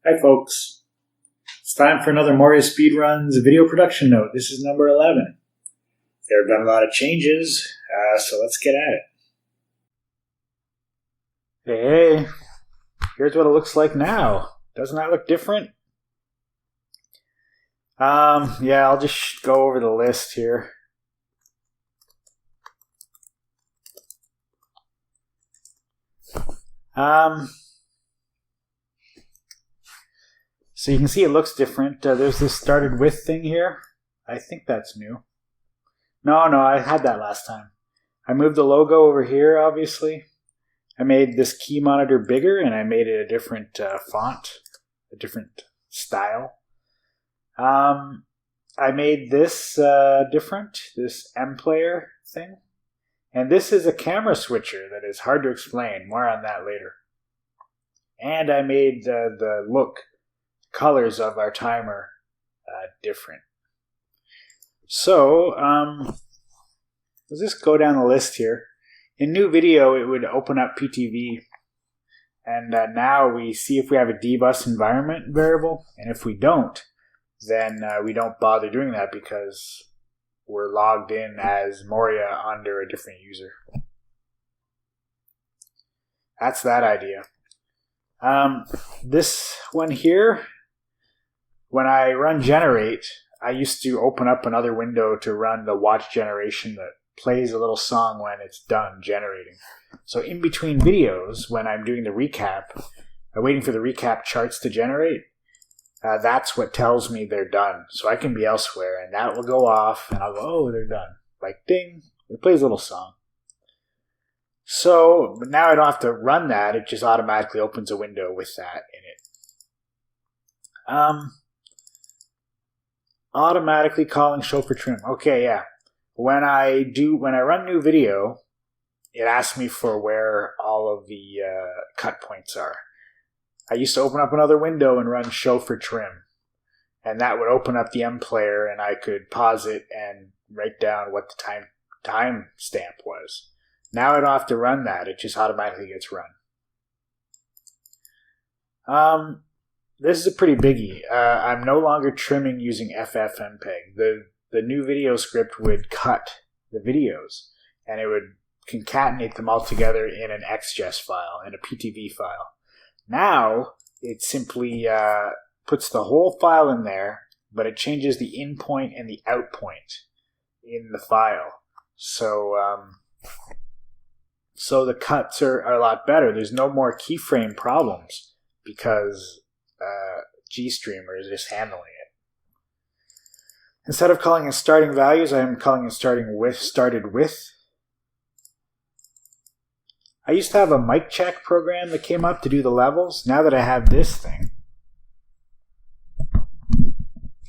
Hi folks, it's time for another Moria Speedruns video production note. This is number 11. There have been a lot of changes, so let's get at it. Hey, here's what it looks like now. Doesn't that look different? Yeah, I'll just go over the list here. So you can see it looks different. There's this started with thing here. I think that's new. No, I had that last time. I moved the logo over here, obviously. I made this key monitor bigger, and I made it a different font, a different style. I made this different, this M player thing. And this is a camera switcher that is hard to explain. More on that later. And I made the look, colors of our timer different. So, let's just go down the list here. In new video, it would open up PTV. And now we see if we have a dbus environment variable. And if we don't, then we don't bother doing that because we're logged in as Moria under a different user. That's that idea. This one here, when I run generate, I used to open up another window to run the watch generation that plays a little song when it's done generating. So in between videos, when I'm doing the recap, I'm waiting for the recap charts to generate. That's what tells me they're done. So I can be elsewhere, and that will go off, and I'll go, oh, they're done. Like, ding, it plays a little song. So now I don't have to run that. It just automatically opens a window with that in it. Automatically calling show for trim. Okay, yeah. When I run new video, it asks me for where all of the cut points are. I used to open up another window and run show for trim. And that would open up the M player, and I could pause it and write down what the time stamp was. Now I don't have to run that. It just automatically gets run. This is a pretty biggie. I'm no longer trimming using FFmpeg. The new video script would cut the videos, and it would concatenate them all together in an XGES file, in a PTV file. Now, it simply puts the whole file in there, but it changes the in point and the out point in the file. So the cuts are a lot better. There's no more keyframe problems because GStreamer is just handling it. Instead of calling it starting values, I am calling it started with. I used to have a mic check program that came up to do the levels. Now that I have this thing,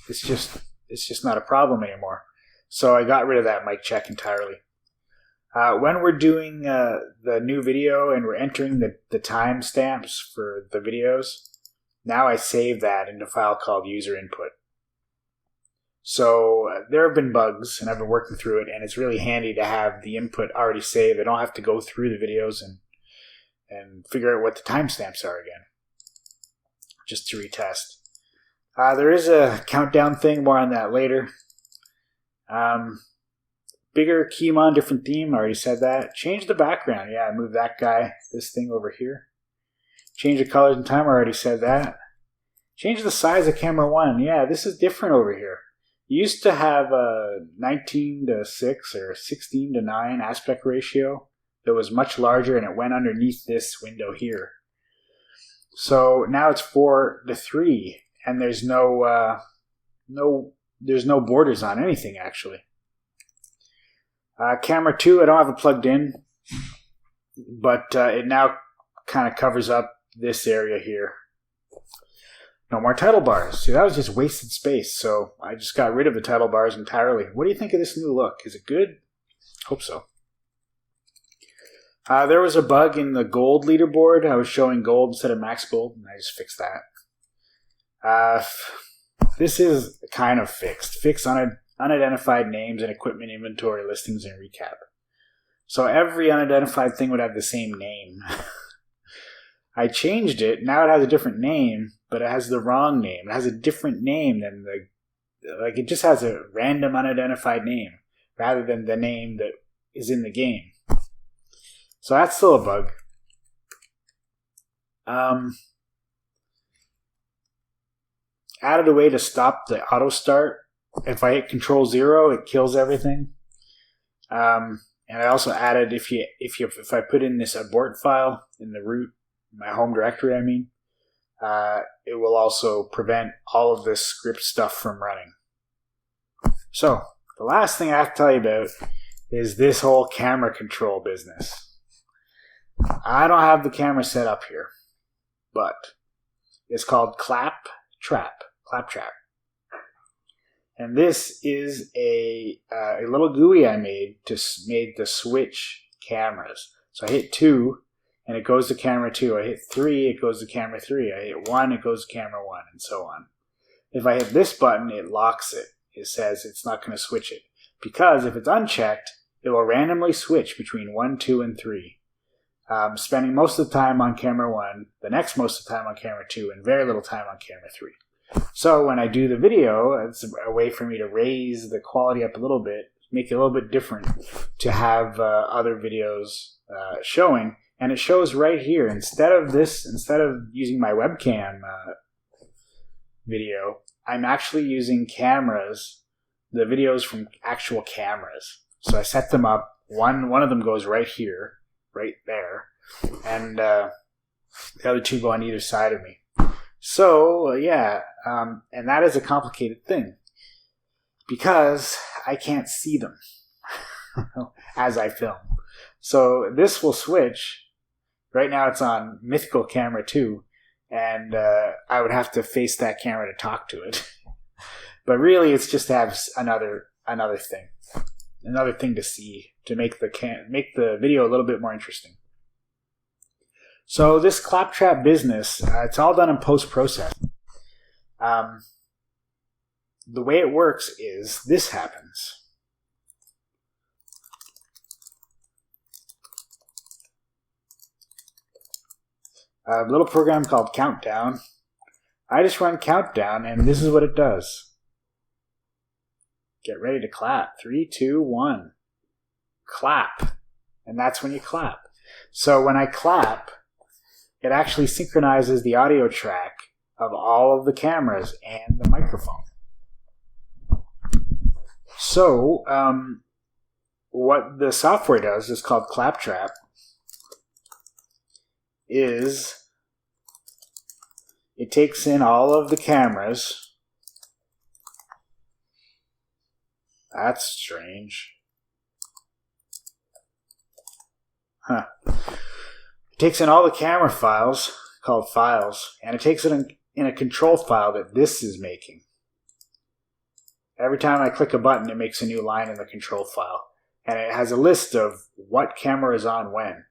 it's just not a problem anymore. So I got rid of that mic check entirely. When we're doing the new video and we're entering the timestamps for the videos, now I save that in a file called user input. So there have been bugs, and I've been working through it, and it's really handy to have the input already saved. I don't have to go through the videos and figure out what the timestamps are again, just to retest. There is a countdown thing, more on that later. Bigger keymon, different theme, I already said that. Change the background, yeah, I moved that guy, this thing over here. Change the colors and time, I already said that. Change the size of camera 1, yeah, this is different over here. You used to have a 19:6 or 16:9 aspect ratio that was much larger, and it went underneath this window here. So now it's 4:3, and there's no borders on anything actually. Camera 2, I don't have it plugged in, but it now kind of covers up this area here. No more title bars. See, that was just wasted space, so I just got rid of the title bars entirely. What do you think of this new look? Is it good? Hope so. There was a bug in the gold leaderboard. I was showing gold instead of max gold, and I just fixed that. This is kind of fixed. Fix unidentified names and equipment inventory listings and recap. So every unidentified thing would have the same name. I changed it. Now it has a different name, but it has the wrong name. It has a different name than it just has a random unidentified name rather than the name that is in the game. So that's still a bug. Added a way to stop the auto start. If I hit Control 0, it kills everything. And I also added if I put in this abort file in the root, my home directory, I mean, it will also prevent all of this script stuff from running. So the last thing I have to tell you about is this whole camera control business. I don't have the camera set up here, but it's called Claptrap. And this is a little GUI I made to switch cameras. So I hit 2, and it goes to camera 2. I hit 3, it goes to camera 3. I hit 1, it goes to camera 1, and so on. If I hit this button, it locks it. It says it's not going to switch it. Because if it's unchecked, it will randomly switch between 1, 2, and 3. Spending most of the time on camera 1, the next most of the time on camera 2, and very little time on camera 3. So when I do the video, it's a way for me to raise the quality up a little bit, make it a little bit different to have other videos showing. And it shows right here. Instead of using my webcam video, I'm actually using cameras, the videos from actual cameras. So I set them up. One of them goes right here, right there, and the other two go on either side of me. So, and that is a complicated thing because I can't see them as I film. So this will switch. Right now it's on mythical camera 2, and I would have to face that camera to talk to it. But really it's just to have another thing to see to make the video a little bit more interesting. So this Claptrap business, it's all done in post-processing. The way it works is this happens. A little program called Countdown. I just run Countdown, and this is what it does. Get ready to clap. 3, 2, 1. Clap. And that's when you clap. So when I clap, it actually synchronizes the audio track of all of the cameras and the microphone. So what the software does is called Claptrap, is it takes in all of the cameras. That's strange. Huh. It takes in all the camera files, called files, and it takes it in a control file that this is making. Every time I click a button, it makes a new line in the control file. And it has a list of what camera is on when.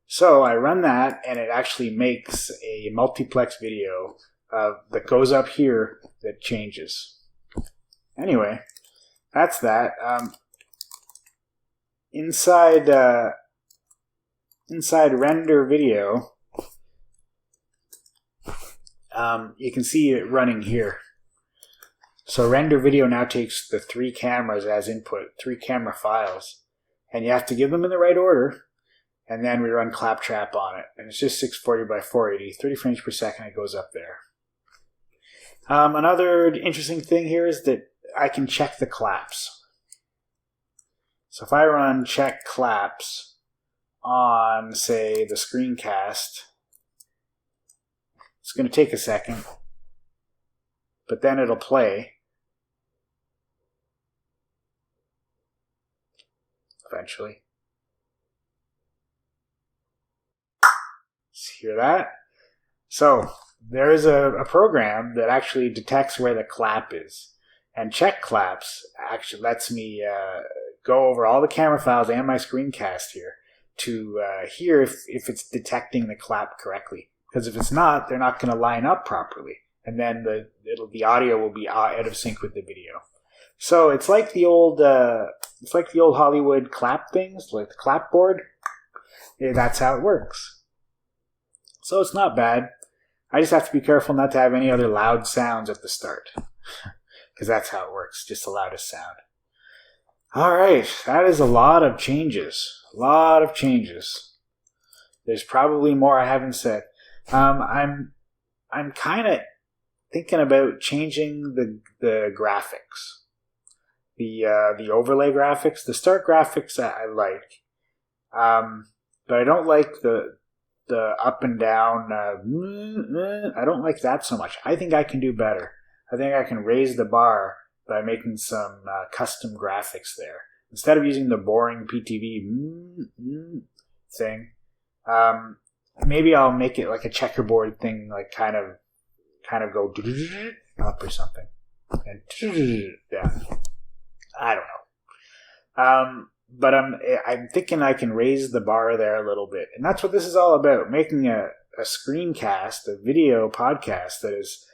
So I run that, and it actually makes a multiplex video that goes up here that changes. Anyway, that's that. Inside render video, you can see it running here. So render video now takes the 3 cameras as input, 3 camera files, and you have to give them in the right order, and then we run Claptrap on it. And it's just 640 by 480, 30 frames per second, it goes up there. Another interesting thing here is that I can check the claps. So if I run check claps on, say, the screencast, it's going to take a second, but then it'll play eventually. Hear that? So there is a program that actually detects where the clap is, and check claps actually lets me go over all the camera files and my screencast here to hear if it's detecting the clap correctly. Because if it's not, they're not going to line up properly, and then the audio will be out of sync with the video. So it's like the old Hollywood clap things, like the clapboard. Yeah, that's how it works. So it's not bad. I just have to be careful not to have any other loud sounds at the start. Because that's how it works, just the loudest sound. Alright, that is a lot of changes. A lot of changes. There's probably more I haven't said. I'm kind of thinking about changing the graphics. The overlay graphics. The start graphics I like. But I don't like the up and down. I don't like that so much. I think I can do better. I think I can raise the bar by making some custom graphics there. Instead of using the boring PTV thing, maybe I'll make it like a checkerboard thing, like kind of go up or something. And yeah, I don't know. But I'm thinking I can raise the bar there a little bit. And that's what this is all about, making a screencast, a video podcast that is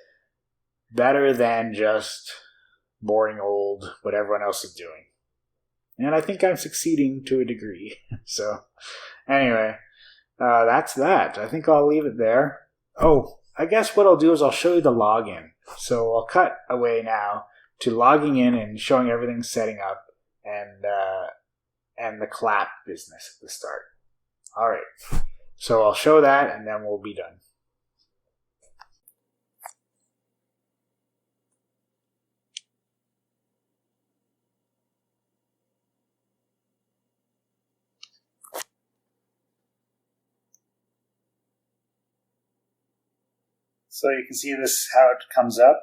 better than just boring old what everyone else is doing. And I think I'm succeeding to a degree. So anyway, that's that. I think I'll leave it there. Oh, I guess what I'll do is I'll show you the login. So I'll cut away now to logging in and showing everything setting up and the clap business at the start. All right. So I'll show that and then we'll be done. So you can see this, how it comes up.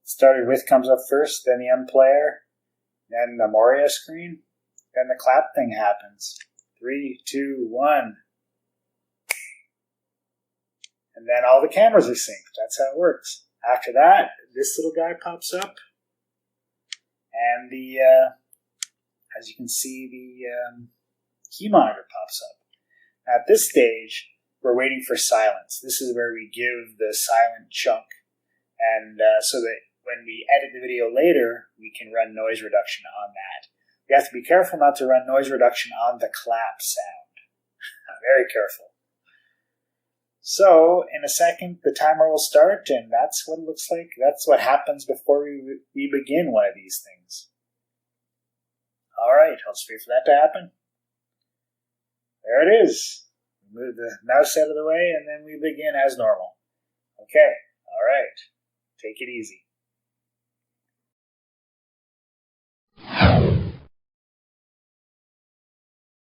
Started with comes up first, then the M player, then the Moria screen, then the clap thing happens. 3, 2, 1. And then all the cameras are synced. That's how it works. After that, this little guy pops up. And as you can see, the key monitor pops up. At this stage, we're waiting for silence. This is where we give the silent chunk. And so that when we edit the video later, we can run noise reduction on that. We have to be careful not to run noise reduction on the clap sound. Very careful. So, in a second, the timer will start, and that's what it looks like. That's what happens before we begin one of these things. Alright, I'll just wait for that to happen. There it is. Move the mouse out of the way, and then we begin as normal. Okay, alright. Take it easy.